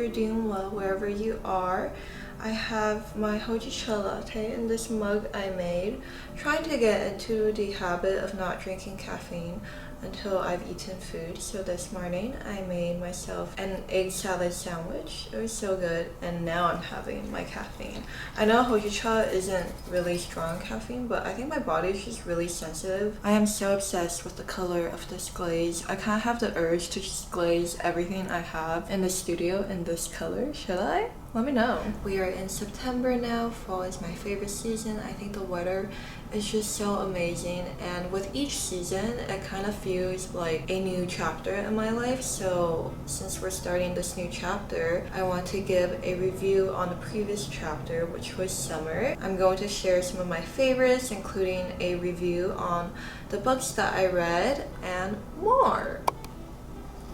you're doing well wherever you are. I have my hojicha latte in this mug I made, trying to get into the habit of not drinking caffeine until I've eaten food. So this morning I made myself an egg salad sandwich. It was so good, and now I'm having my caffeine. I know hojicha isn't really strong caffeine, but I think my body is just really sensitive. I am so obsessed with the color of this glaze. I kind of have the urge to just glaze everything I have in the studio in this color. Should I? Let me know. We are in September now. Fall is my favorite season. I think the weather is just so amazing, and with each season it kind of feels like a new chapter in my life. So since we're starting this new chapter, I want to give a review on the previous chapter, which was summer. I'm going to share some of my favorites, including a review on the books that I read and more.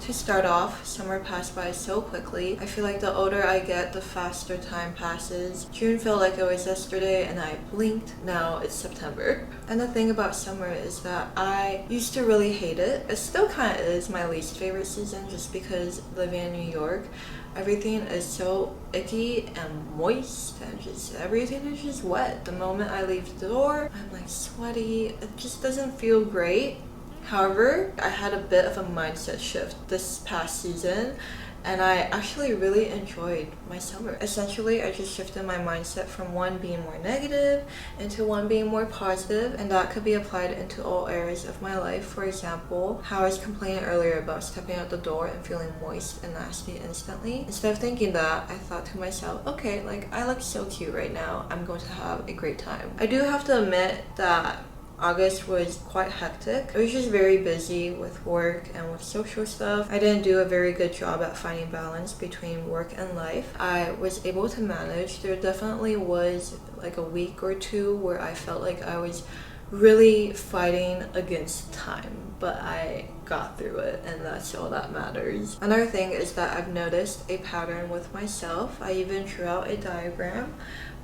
To start off, summer passed by so quickly. I feel like the older I get, the faster time passes. June felt like it was yesterday and I blinked. Now it's September. And the thing about summer is that I used to really hate it. It still kind of is my least favorite season, just because living in New York, everything is so icky and moist, and just everything is just wet. The moment I leave the door, I'm like sweaty. It just doesn't feel great. However, I had a bit of a mindset shift this past season, and I actually really enjoyed my summer. Essentially, I just shifted my mindset from one being more negative into one being more positive, and that could be applied into all areas of my life. For example, how I was complaining earlier about stepping out the door and feeling moist and nasty instantly. Instead of thinking that, I thought to myself, okay, like I look so cute right now, I'm going to have a great time. I do have to admit that August was quite hectic. I was just very busy with work and with social stuff. I didn't do a very good job at finding balance between work and life. I was able to manage. There definitely was like a week or two where I felt like I was really fighting against time, but I got through it, and that's all that matters. Another thing is that I've noticed a pattern with myself. I even drew out a diagram,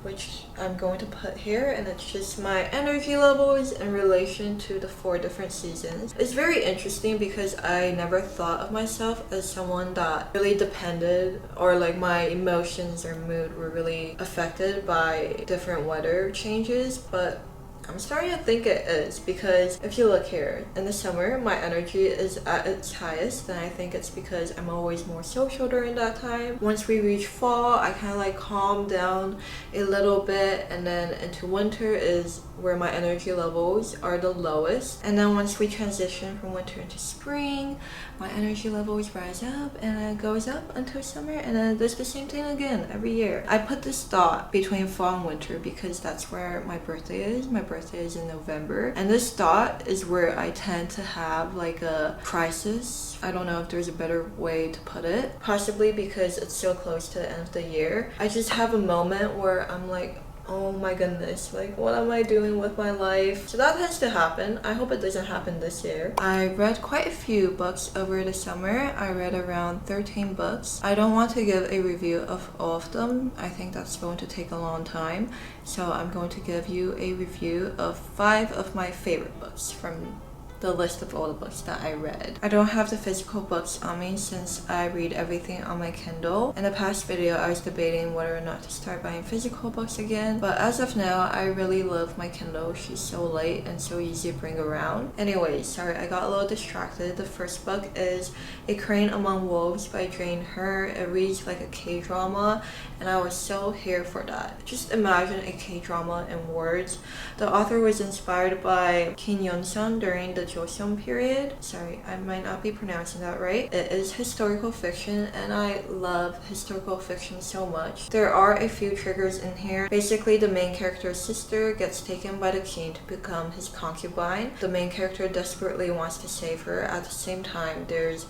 which I'm going to put here, and it's just my energy levels in relation to the 4 different seasons. It's very interesting because I never thought of myself as someone that really depended, or like my emotions or mood were really affected by different weather changes, but I'm starting to think it is, because if you look here, in the summer my energy is at its highest, and I think it's because I'm always more social during that time. Once we reach fall, I kind of like calm down a little bit, and then into winter is where my energy levels are the lowest, and then once we transition from winter into spring, my energy levels rise up and it goes up until summer, and then it does the same thing again every year. I put this dot between fall and winter because that's where my birthday is. My birthday is in November, and this dot is where I tend to have like a crisis. I don't know if there's a better way to put it, possibly because it's so close to the end of the year. I just have a moment where I'm like, oh my goodness, like what am I doing with my life? So that tends to happen. I hope it doesn't happen this year. I read quite a few books over the summer. I read around 13 books. I don't want to give a review of all of them. I think that's going to take a long time. So I'm going to give you a review of 5 of my favorite books from the list of all the books that I read. I don't have the physical books on me since I read everything on my Kindle. In the past video, I was debating whether or not to start buying physical books again, but as of now, I really love my Kindle. She's so light and so easy to bring around. Anyways, sorry, I got a little distracted. The first book is A Crane Among Wolves by Jane Her. It reads like a K-drama, and I was so here for that. Just imagine a K-drama in words. The author was inspired by Kim Yeon-sun during the Joseon period. Sorry, I might not be pronouncing that right. It is historical fiction, and I love historical fiction so much. There are a few triggers in here. Basically, the main character's sister gets taken by the king to become his concubine. The main character desperately wants to save her. At the same time, there's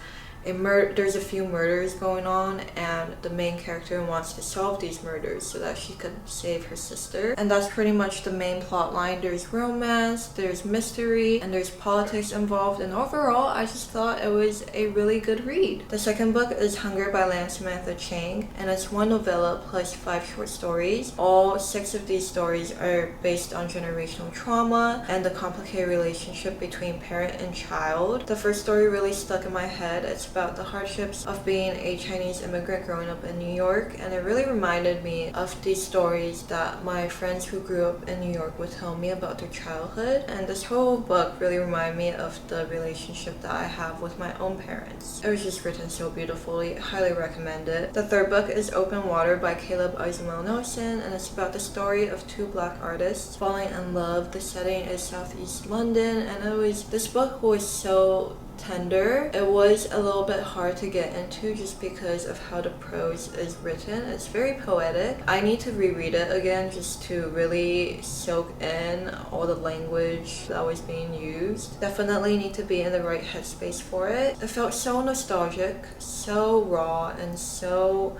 a few murders going on, and the main character wants to solve these murders so that she could save her sister. And that's pretty much the main plot line. There's romance, there's mystery, and there's politics involved, and overall I just thought it was a really good read. The second book is Hunger by Lan Samantha Chang, and it's 1 novella plus 5 short stories. All 6 of these stories are based on generational trauma and the complicated relationship between parent and child. The first story really stuck in my head. It's about the hardships of being a Chinese immigrant growing up in New York, and it really reminded me of these stories that my friends who grew up in New York would tell me about their childhood. And this whole book really reminded me of the relationship that I have with my own parents. It was just written so beautifully. Highly recommend it. The third book is Open Water by Caleb Ismail Nelson, and it's about the story of two black artists falling in love. The setting is Southeast London, and this book was so tender. It was a little bit hard to get into just because of how the prose is written. It's very poetic. I need to reread it again just to really soak in all the language that was being used. Definitely need to be in the right headspace for it. It felt so nostalgic, so raw, and so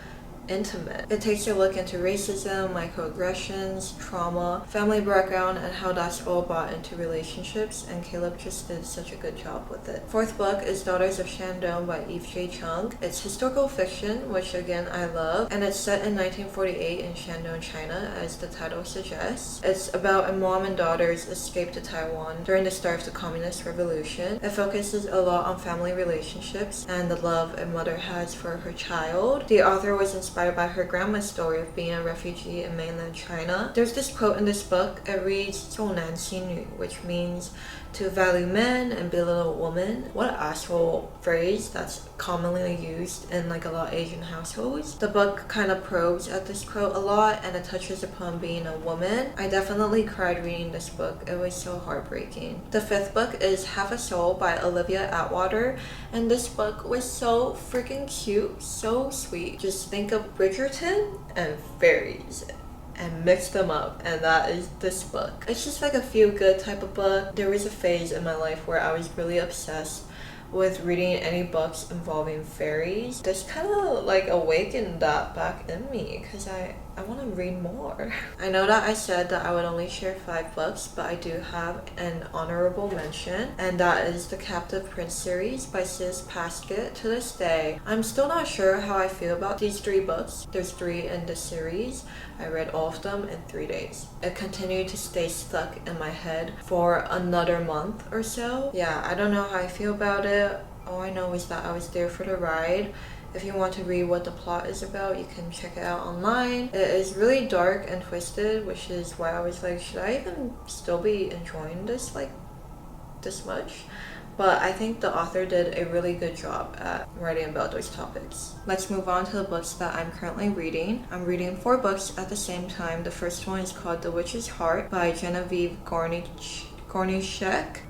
intimate. It takes a look into racism, microaggressions, trauma, family background, and how that's all brought into relationships, and Caleb just did such a good job with it. Fourth book is Daughters of Shandong by Eve J. Chung. It's historical fiction, which again I love, and it's set in 1948 in Shandong, China, as the title suggests. It's about a mom and daughter's escape to Taiwan during the start of the Communist Revolution. It focuses a lot on family relationships and the love a mother has for her child. The author was inspired by her grandma's story of being a refugee in mainland China. There's this quote in this book. It reads, 重男轻女, which means to value men and belittle women. What an asshole phrase that's commonly used in like a lot of Asian households. The book kind of probes at this quote a lot, and it touches upon being a woman. I definitely cried reading this book. It was so heartbreaking. The fifth book is Half a Soul by Olivia Atwater, and this book was so freaking cute, so sweet. Just think of Bridgerton and fairies and mix them up, and that is this book. It's just like a feel good type of book. There was a phase in my life where I was really obsessed with reading any books involving fairies. This kind of like awakened that back in me because I want to read more. I know that I said that I would only share 5 books, but I do have an honorable mention, and that is the Captive Prince series by Sis Paskett. To this day, I'm still not sure how I feel about these 3 books. There's 3 in this series. I read all of them in 3 days. It continued to stay stuck in my head for another month or so. Yeah, I don't know how I feel about it. All I know is that I was there for the ride. If you want to read what the plot is about, you can check it out online. It is really dark and twisted, which is why I was like, should I even still be enjoying this like this much? But I think the author did a really good job at writing about those topics. Let's move on to the books that I'm currently reading. I'm reading 4 books at the same time. The first one is called The Witch's Heart by Genevieve Gornichek.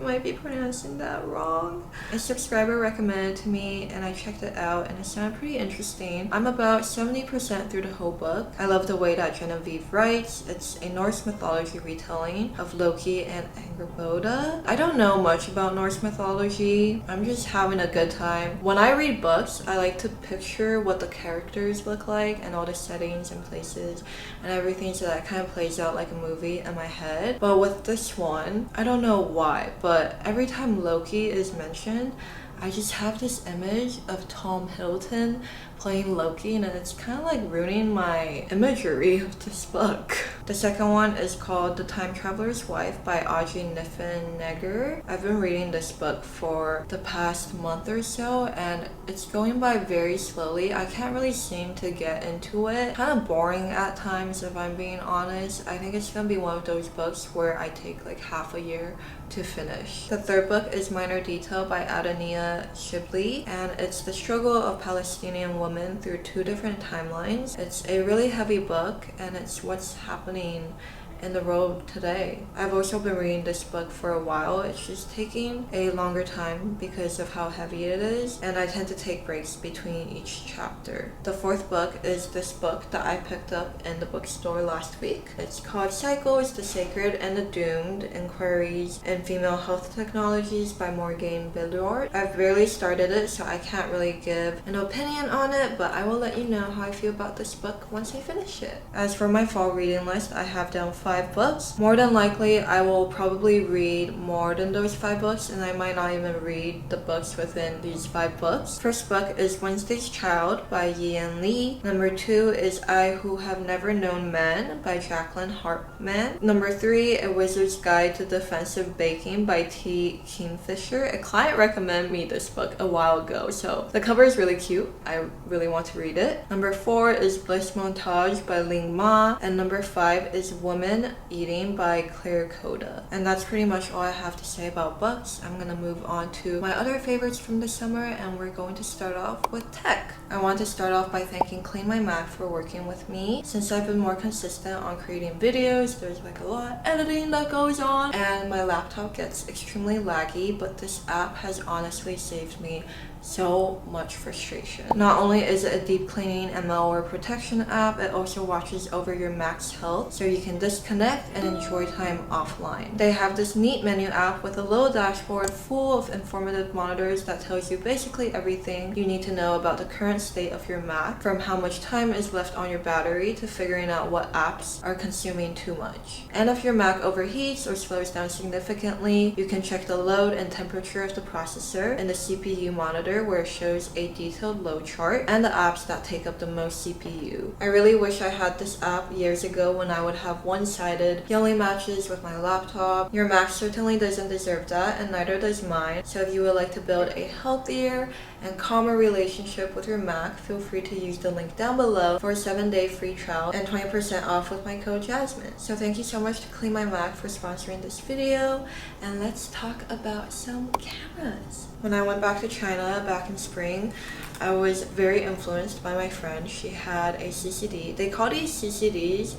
Might be pronouncing that wrong. A subscriber recommended to me, and I checked it out, and it sounded pretty interesting. I'm about 70% through the whole book. I love the way that Genevieve writes. It's a Norse mythology retelling of Loki and Angrboda. I don't know much about Norse mythology. I'm just having a good time. When I read books, I like to picture what the characters look like and all the settings and places and everything, so that kind of plays out like a movie in my head. But with this one, I don't know why, but every time Loki is mentioned, I just have this image of Tom Hiddleston playing Loki, and it's kind of like ruining my imagery of this book. The second one is called The Time Traveler's Wife by Audrey Niffenegger. I've been reading this book for the past month or so, and it's going by very slowly. I can't really seem to get into it. Kind of boring at times, if I'm being honest. I think it's gonna be one of those books where I take like half a year to finish. The third book is Minor Detail by Adania Shibli, and it's the struggle of Palestinian women through 2 different timelines. It's a really heavy book, and it's what's happening in the world today. I've also been reading this book for a while. It's just taking a longer time because of how heavy it is, and I tend to take breaks between each chapter. The fourth book is this book that I picked up in the bookstore last week. It's called Cycles, the Sacred and the Doomed, Inquiries in Female Health Technologies by Morgane Bildort. I've barely started it, so I can't really give an opinion on it, but I will let you know how I feel about this book once I finish it. As for my fall reading list, I have down 5 5 books. More than likely, I will probably read more than those 5 books, and I might not even read the books within these 5 books. First book is Wednesday's Child by Yian Li. Number 2 is I Who Have Never Known Men by Jacqueline Hartman. Number 3, A Wizard's Guide to Defensive Baking by T. Kingfisher. A client recommended me this book a while ago, so the cover is really cute. I really want to read it. Number 4 is Bliss Montage by Ling Ma, and number 5 is Woman Eating by Claire Coda. And that's pretty much all I have to say about books. I'm gonna move on to my other favorites from the summer, and we're going to start off with tech. I want to start off by thanking Clean My Mac for working with me. Since I've been more consistent on creating videos, there's like a lot of editing that goes on, and my laptop gets extremely laggy, but this app has honestly saved me so much frustration. Not only is it a deep cleaning and malware protection app, it also watches over your Mac's health so you can disconnect and enjoy time offline. They have this neat menu app with a little dashboard full of informative monitors that tells you basically everything you need to know about the current state of your Mac, from how much time is left on your battery to figuring out what apps are consuming too much. And if your Mac overheats or slows down significantly, you can check the load and temperature of the processor in the CPU monitor, where it shows a detailed load chart and the apps that take up the most CPU. I really wish I had this app years ago when I would have one-sided yelling matches with my laptop. Your Mac certainly doesn't deserve that, and neither does mine. So if you would like to build a healthier and calmer relationship with your Mac, feel free to use the link down below for a 7-day free trial and 20% off with my code Jasmine. So thank you so much to Clean My Mac for sponsoring this video, and let's talk about some cameras. When I went back to China back in spring, I was very influenced by my friend. She had a CCD. They call these CCDs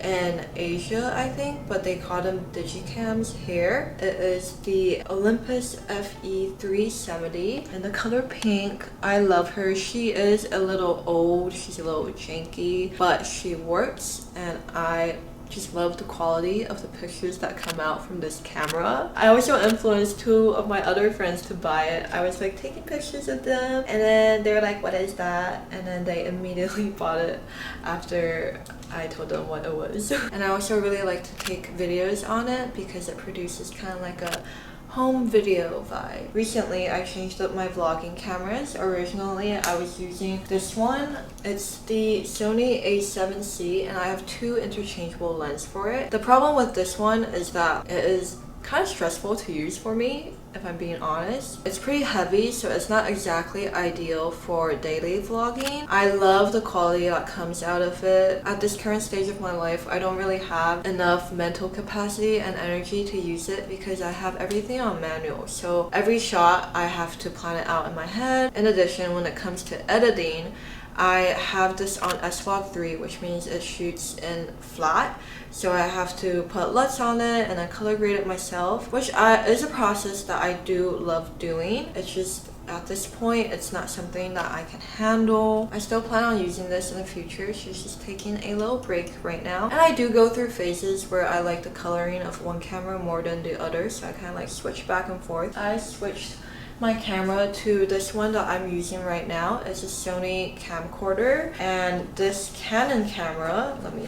in Asia, I think, but they call them digicams here. It is the Olympus FE370 in the color pink. I love her. She is a little old, she's a little janky, but she works, and I just love the quality of the pictures that come out from this camera. I also influenced 2 of my other friends to buy it. I was like taking pictures of them, and then they were like, what is that? And then they immediately bought it after I told them what it was. And I also really like to take videos on it because it produces kind of like a home video vibe. Recently, I changed up my vlogging cameras. Originally, I was using this one. It's the Sony a7C, and I have 2 interchangeable lenses for it. The problem with this one is that it is kind of stressful to use for me, if I'm being honest. It's pretty heavy, so it's not exactly ideal for daily vlogging. I love the quality that comes out of it. At this current stage of my life, I don't really have enough mental capacity and energy to use it because I have everything on manual. So every shot, I have to plan it out in my head. In addition, when it comes to editing, I have this on S-Log 3, which means it shoots in flat. So I have to put LUTs on it and I color grade it myself, which is a process that I do love doing. It's just at this point, it's not something that I can handle. I still plan on using this in the future. She's just taking a little break right now. And I do go through phases where I like the coloring of one camera more than the other, so I kind of like switch back and forth. I switched my camera to this one that I'm using right now. It's a Sony camcorder, and this Canon camera, let me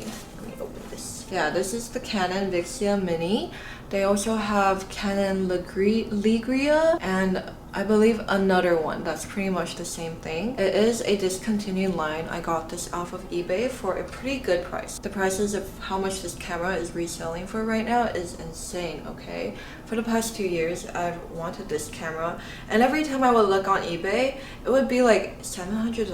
open this. Yeah, this is the Canon Vixia Mini. They also have Canon Ligria and I believe another one that's pretty much the same thing. It is a discontinued line. I got this off of eBay for a pretty good price. The prices of how much this camera is reselling for right now is insane, okay? For the past 2 years, I've wanted this camera, and every time I would look on eBay, it would be like $700,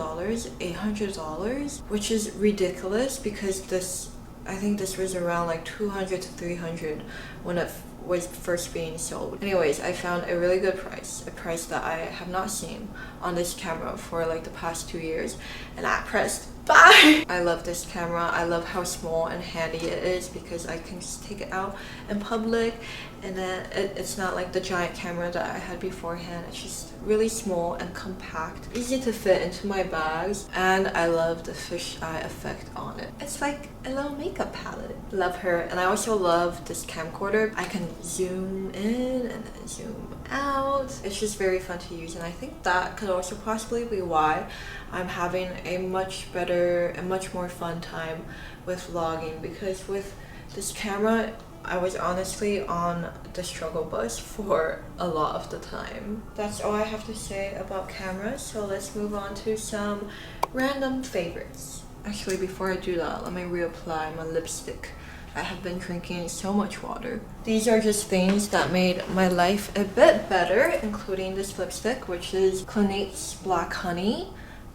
$800, which is ridiculous because this, I think this was around like $200 to $300 when it was first being sold. Anyways, I found a really good price, a price that I have not seen on this camera for like the past 2 years, and I pressed buy. I love this camera. I love how small and handy it is because I can just take it out in public, and then it's not like the giant camera that I had beforehand. It's just really small and compact, easy to fit into my bags, and I love the fisheye effect on it. It's like a little makeup palette. Love her. And I also love this camcorder. I can zoom in and then zoom out. It's just very fun to use, and I think that could also possibly be why I'm having a much better and much more fun time with vlogging, because with This camera, I was honestly on the struggle bus for a lot of the time. That's all I have to say about cameras, so let's move on to some random favorites. Actually, before I do that, let me reapply my lipstick. I have been drinking so much water. These are just things that made my life a bit better, including this lipstick, which is Clinique's Black Honey.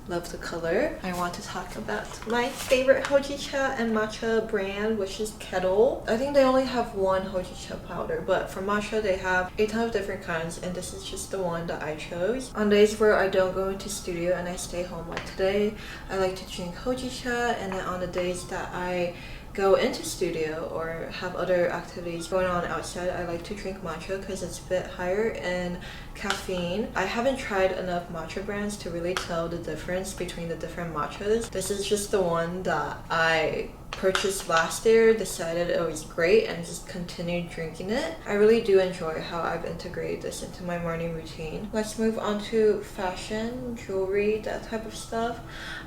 Love the color. I want to talk about my favorite hojicha and matcha brand, which is Kettle. I think they only have one hojicha powder, but for matcha they have a ton of different kinds, and this is just the one that I chose. On days where I don't go into studio and I stay home like today, I like to drink hojicha, and then on the days that I go into studio or have other activities going on outside, I like to drink matcha because it's a bit higher in caffeine. I haven't tried enough matcha brands to really tell the difference between the different matchas. This is just the one that I purchased last year, decided it was great, and just continued drinking it. I really do enjoy how I've integrated this into my morning routine. Let's move on to fashion, jewelry, that type of stuff.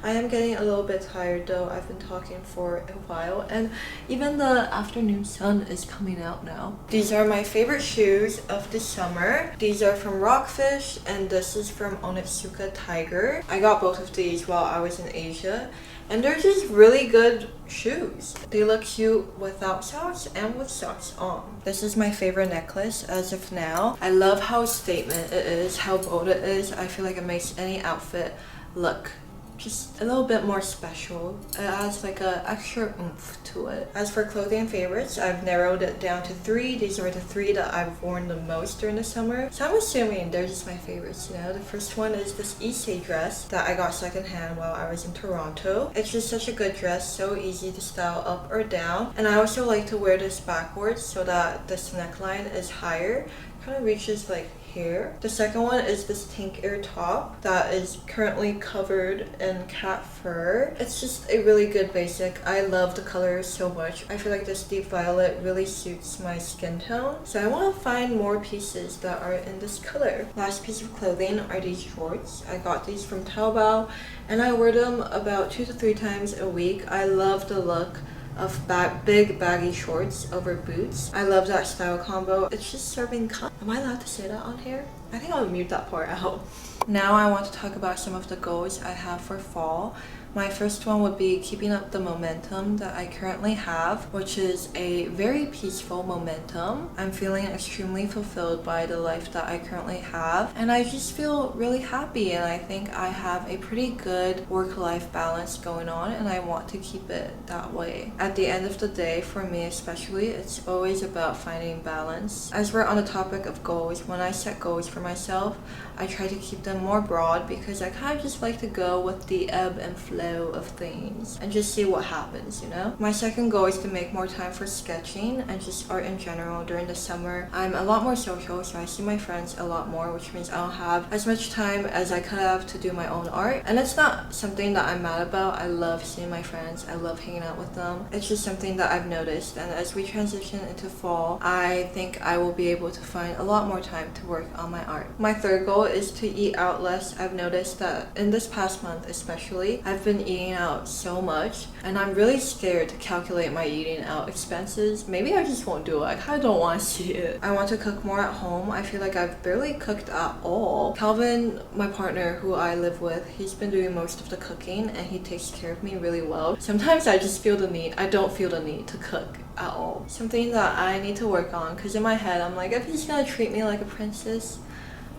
I am getting a little bit tired though. I've been talking for a while, and even the afternoon sun is coming out now. These are my favorite shoes of the summer. These are from Rockfish, and this is from Onitsuka Tiger. I got both of these while I was in Asia, and they're just really good shoes. They look cute without socks and with socks on. This is my favorite necklace as of now. I love how statement it is, how bold it is. I feel like it makes any outfit look just a little bit more special. It adds like a extra oomph to it. As for clothing favorites, I've narrowed it down to 3. These are the 3 that I've worn the most during the summer, so I'm assuming they're just my favorites, you know. The first one is this Issei dress that I got secondhand while I was in Toronto. It's just such a good dress, so easy to style up or down, and I also like to wear this backwards so that this neckline is higher, kind of reaches like here. The second one is this tank ear top that is currently covered in cat fur. It's just a really good basic. I love the color so much. I feel like this deep violet really suits my skin tone, so I want to find more pieces that are in this color. Last piece of clothing are these shorts. I got these from Taobao, and I wear them about 2 to 3 times a week. I love the look of big baggy shorts over boots. I love that style combo. It's just serving Am I allowed to say that on here? I think I'll mute that part out. Now I want to talk about some of the goals I have for fall. My first one would be keeping up the momentum that I currently have, which is a very peaceful momentum. I'm feeling extremely fulfilled by the life that I currently have, and I just feel really happy, and I think I have a pretty good work-life balance going on, and I want to keep it that way. At the end of the day, for me especially, it's always about finding balance. As we're on the topic of goals, when I set goals for myself, I try to keep them more broad because I kind of just like to go with the ebb and flow of things and just see what happens, you know? My second goal is to make more time for sketching and just art in general during the summer. I'm a lot more social, so I see my friends a lot more, which means I don't have as much time as I could have to do my own art. And it's not something that I'm mad about. I love seeing my friends. I love hanging out with them. It's just something that I've noticed, and as we transition into fall, I think I will be able to find a lot more time to work on my art. My third goal is to eat out less. I've noticed that in this past month especially, I've been eating out so much, and I'm really scared to calculate my eating out expenses. Maybe I just won't do it. I kind of don't want to see it. I want to cook more at home. I feel like I've barely cooked at all. Calvin, my partner who I live with, he's been doing most of the cooking, and he takes care of me really well. Sometimes I just feel the need. I don't feel the need to cook at all. Something that I need to work on, because in my head I'm like, if he's gonna treat me like a princess,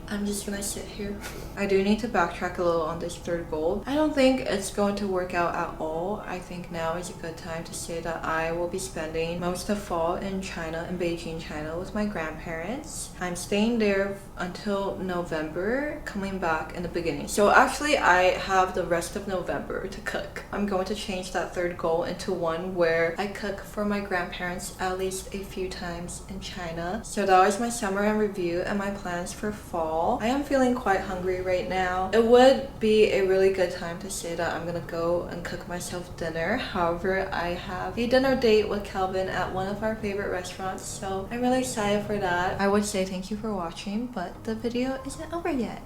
I'm just gonna sit here. I do need to backtrack a little on this third goal. I don't think it's going to work out at all. I think now is a good time to say that I will be spending most of fall in China, in Beijing, China, with my grandparents. I'm staying there until November, coming back in the beginning. So actually I have the rest of November to cook. I'm going to change that third goal into one where I cook for my grandparents at least a few times in China. So that was my summer in review and my plans for fall. I am feeling quite hungry right now. It would be a really good time to say that I'm gonna go and cook myself dinner. However, I have a dinner date with Calvin at one of our favorite restaurants, so I'm really excited for that. I would say thank you for watching, but the video isn't over yet.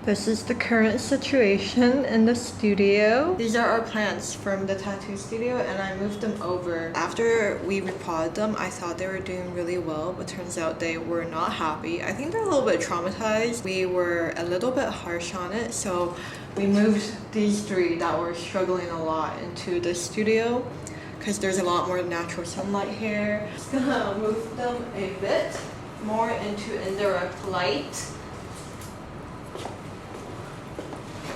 This is the current situation in the studio. These are our plants from the tattoo studio and I moved them over. After we repotted them, I thought they were doing really well, but turns out they were not happy. I think they're a little bit traumatized. We were a little bit harsh on it, so we moved these three that were struggling a lot into the studio because there's a lot more natural sunlight here. Just gonna move them a bit more into indirect light.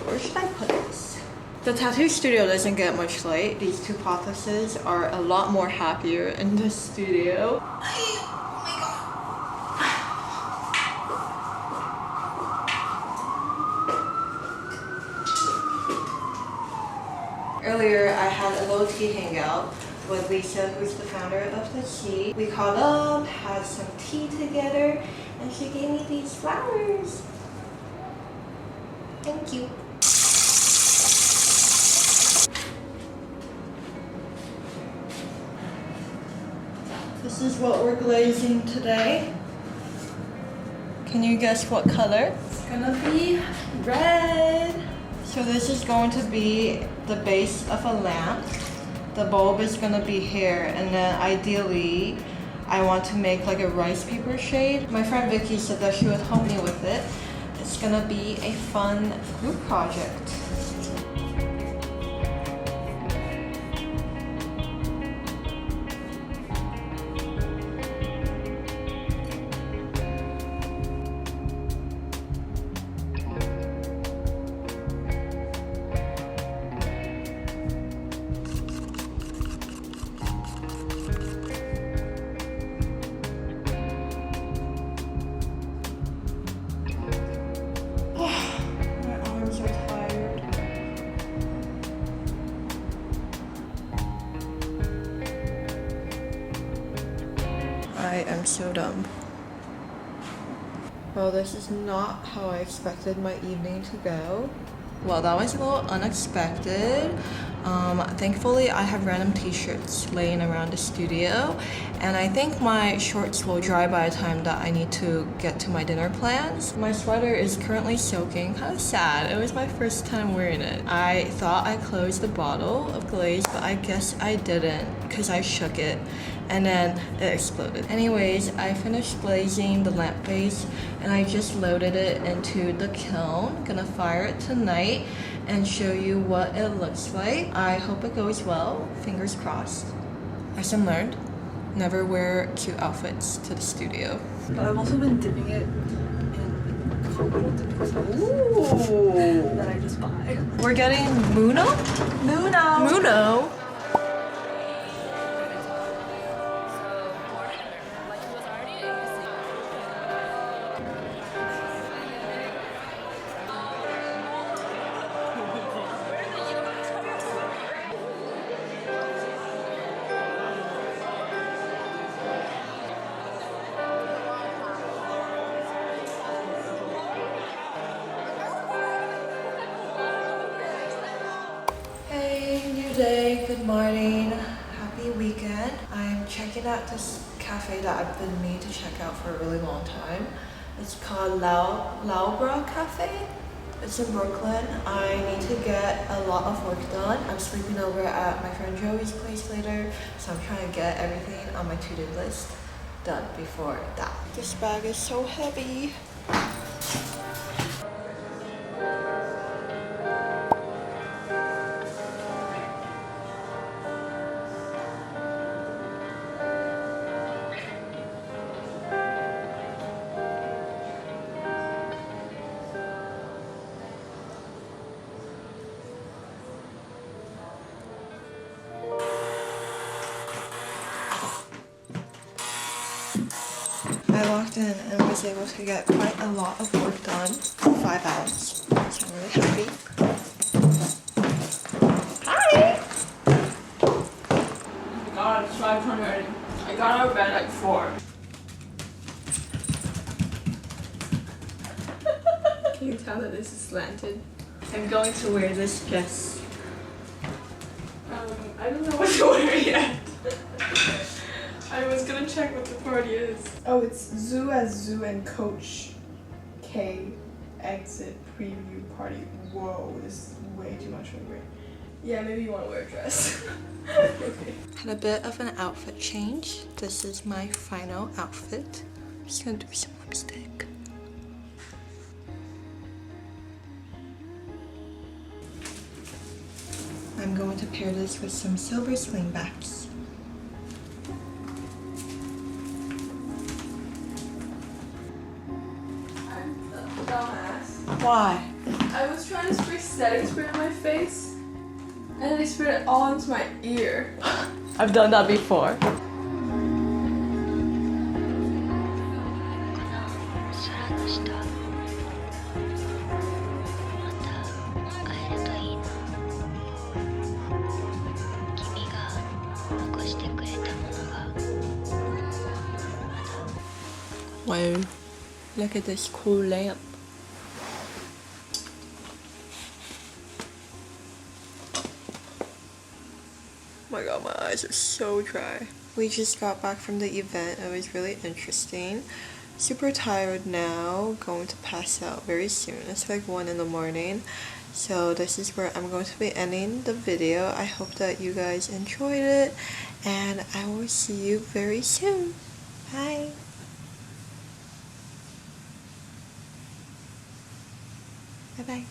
Where should I put this? The tattoo studio doesn't get much light. These two pothoses are a lot more happier in the studio. Oh my god. Earlier, I had a little tea hangout with Lisa, who's the founder of the tea. We caught up, had some tea together, and she gave me these flowers. Thank you. This is what we're glazing today. Can you guess what color? It's gonna be red. So this is going to be the base of a lamp. The bulb is gonna be here, and then ideally I want to make like a rice paper shade. My friend Vicky said that she would help me with it. It's gonna be a fun group project. I am so dumb. Well, this is not how I expected my evening to go. Well, that was a little unexpected. Thankfully, I have random t-shirts laying around the studio, and I think my shorts will dry by the time that I need to get to my dinner plans. My sweater is currently soaking. How sad. It was my first time wearing it. I thought I closed the bottle of glaze, but I guess I didn't because I shook it and then it exploded. Anyways, I finished glazing the lamp base and I just loaded it into the kiln. Gonna fire it tonight and show you what it looks like. I hope it goes well, fingers crossed. Lesson learned, never wear cute outfits to the studio. But I've also been dipping it in cocoa dipping sauce that I just buy. We're getting Muno? Muno? Day, good morning, happy weekend. I'm checking out this cafe that I've been meaning to check out for a really long time. It's called Laubra Cafe. It's in Brooklyn. I need to get a lot of work done. I'm sleeping over at my friend Joey's place later, so I'm trying to get everything on my to-do list done before that. This bag is so heavy. I walked in and was able to get quite a lot of work done in 5 hours, so I'm really happy. Hi! Oh my god, it's 500. I got out of bed at 4. Can you tell that this is slanted? I'm going to wear this dress. I don't know what to wear yet. I was gonna check what the party is. Oh, it's Zoo as Zoo and Coach KS. exit preview party. Whoa, this is way too much for me. Yeah, maybe you want to wear a dress. Okay. Had a bit of an outfit change. This is my final outfit. Just gonna do some lipstick. I'm going to pair this with some silver slingbacks. Dumbass. Why? I was trying to spray setting spray on my face, and then I sprayed it all into my ear. I've done that before. Wow, look at this cool lamp. Oh my god, my eyes are so dry. We just got back from the event. It was really interesting. Super tired now, going to pass out very soon. It's like 1 in the morning. So this is where I'm going to be ending the video. I hope that you guys enjoyed it, and I will see you very soon. Bye. Bye bye.